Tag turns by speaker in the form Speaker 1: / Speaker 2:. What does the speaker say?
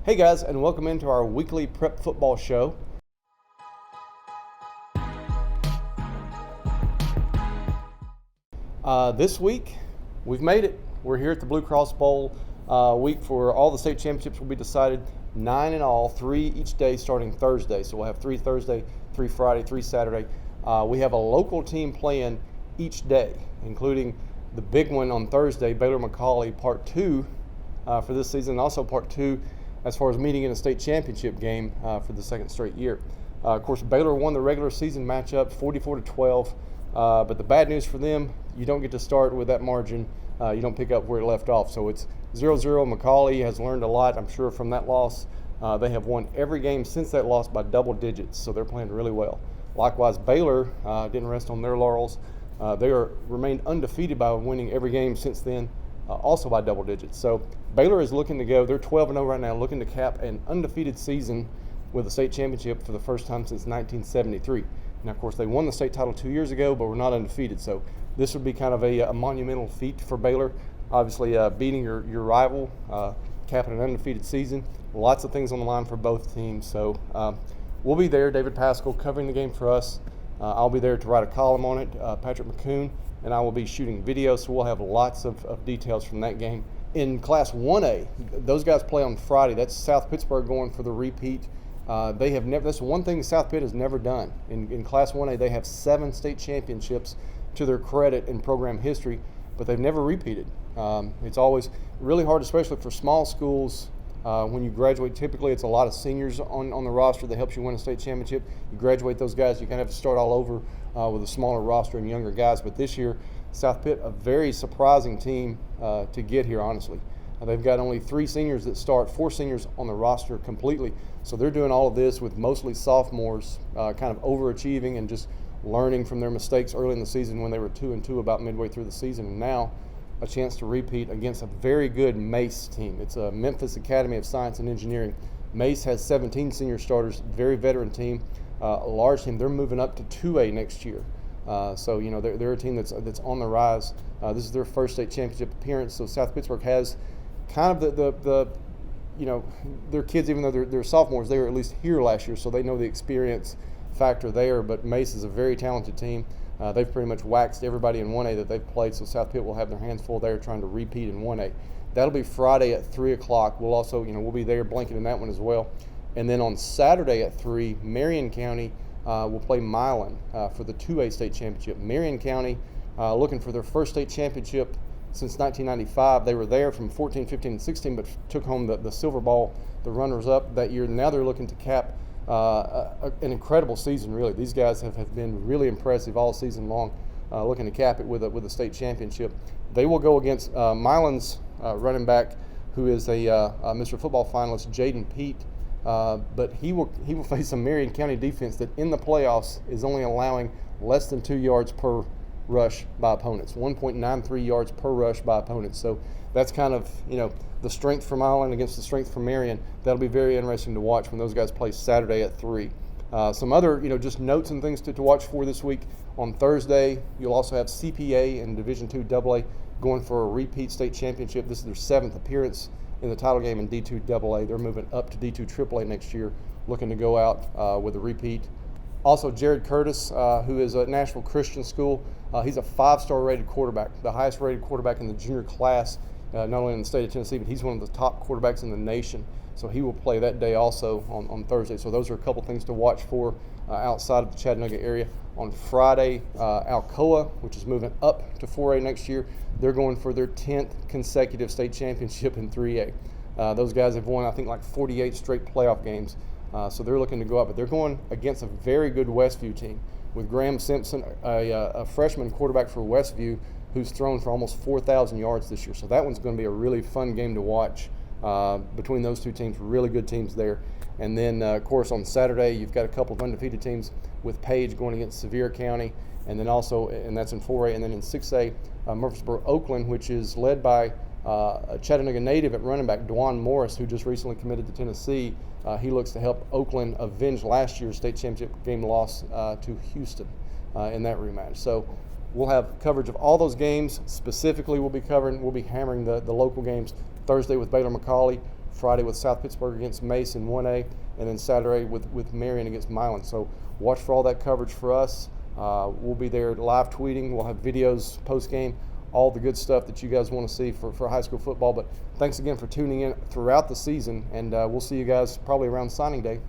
Speaker 1: Hey guys, and welcome into our weekly prep football show. This week, we've made it. We're here at the BlueCross Bowl week for all the state championships will be decided, 9 in all, 3 each day starting Thursday. So we'll have 3 Thursday, 3 Friday, 3 Saturday. We have a local team playing each day, including the big one on Thursday, Baylor and McCallie, part 2 for this season, and also part 2 as far as meeting in a state championship game for the second straight year. Of course, Baylor won the regular season matchup 44-12, but the bad news for them, you don't get to start with that margin. You don't pick up where it left off. So it's 0-0. McCallie has learned a lot, I'm sure, from that loss. They have won every game since that loss by double digits, so they're playing really well. Likewise, Baylor didn't rest on their laurels. They remained undefeated by winning every game since then, also by double digits. So Baylor is looking to go, they're 12-0 right now, looking to cap an undefeated season with a state championship for the first time since 1973. Now, of course, they won the state title 2 years ago, but were not undefeated. So this would be kind of a monumental feat for Baylor. Obviously, beating your rival, capping an undefeated season. Lots of things on the line for both teams. So we'll be there, David Pascal covering the game for us. I'll be there to write a column on it. Patrick McCoon and I will be shooting video, so we'll have lots of details from that game. In Class 1A, those guys play on Friday. That's South Pittsburg going for the repeat. They have never. That's one thing South Pitt has never done. In Class 1A, they have 7 state championships to their credit in program history, but they've never repeated. It's always really hard, especially for small schools. When you graduate, typically it's a lot of seniors on the roster that helps you win a state championship. You graduate those guys, you kind of have to start all over with a smaller roster and younger guys. But this year, South Pitt, a very surprising team to get here, honestly. They've got only 3 seniors that start, 4 seniors on the roster completely. So they're doing all of this with mostly sophomores, kind of overachieving and just learning from their mistakes early in the season when they were 2-2 about midway through the season. And now a chance to repeat against a very good Mace team. It's a Memphis Academy of Science and Engineering. Mace has 17 senior starters, very veteran team, a large team. They're moving up to 2A next year. So, you know, they're a team that's on the rise. This is their first state championship appearance. So South Pittsburg has kind of the you know, their kids, even though they're sophomores, they were at least here last year, so they know the experience factor there. But Mace is a very talented team. They've pretty much waxed everybody in 1A that they've played, so South Pitt will have their hands full there trying to repeat in 1A. That'll be Friday at 3 o'clock. We'll also, you know, we'll be there blanketing that one as well. And then on Saturday at 3, Marion County will play Milan for the 2A state championship. Marion County looking for their first state championship since 1995. They were there from 14, 15, and 16, but took home the silver ball, the runners-up that year. Now they're looking to cap an incredible season, really. These guys have been really impressive all season long, looking to cap it with a state championship. They will go against Milan's running back, who is a Mr. Football finalist, Jaden Pete, but he will face a Marion County defense that in the playoffs is only allowing less than 2 yards per rush by opponents, 1.93 yards per rush by opponents. So that's kind of, you know, the strength from Milan against the strength from Marion. That'll be very interesting to watch when those guys play Saturday at 3. Some other, you know, just notes and things to watch for this week. On Thursday, you'll also have CPA and Division II AA going for a repeat state championship. This is their 7th appearance in the title game in D2 AA. They're moving up to D2 AAA next year, looking to go out with a repeat. Also, Jared Curtis, who is at Nashville Christian School, he's a 5-star rated quarterback, the highest rated quarterback in the junior class, not only in the state of Tennessee, but he's one of the top quarterbacks in the nation. So he will play that day also on Thursday. So those are a couple things to watch for outside of the Chattanooga area. On Friday, Alcoa, which is moving up to 4A next year, they're going for their 10th consecutive state championship in 3A. Those guys have won, I think, like 48 straight playoff games. So they're looking to go up, but they're going against a very good Westview team with Graham Simpson, a freshman quarterback for Westview, who's thrown for almost 4,000 yards this year. So that one's going to be a really fun game to watch between those two teams. Really good teams there. And then, of course, on Saturday, you've got a couple of undefeated teams with Page going against Sevier County, and then also, and that's in 4A, and then in 6A, Murfreesboro Oakland, which is led by a Chattanooga native at running back, Dwan Morris, who just recently committed to Tennessee. He looks to help Oakland avenge last year's state championship game loss to Houston in that rematch. So we'll have coverage of all those games. Specifically, we'll be hammering the local games Thursday with Baylor McCallie, Friday with South Pittsburg against Mace in 1A, and then Saturday with Marion against Milan. So watch for all that coverage for us. We'll be there live tweeting. We'll have videos post-game, all the good stuff that you guys want to see for high school football. But thanks again for tuning in throughout the season, and we'll see you guys probably around signing day.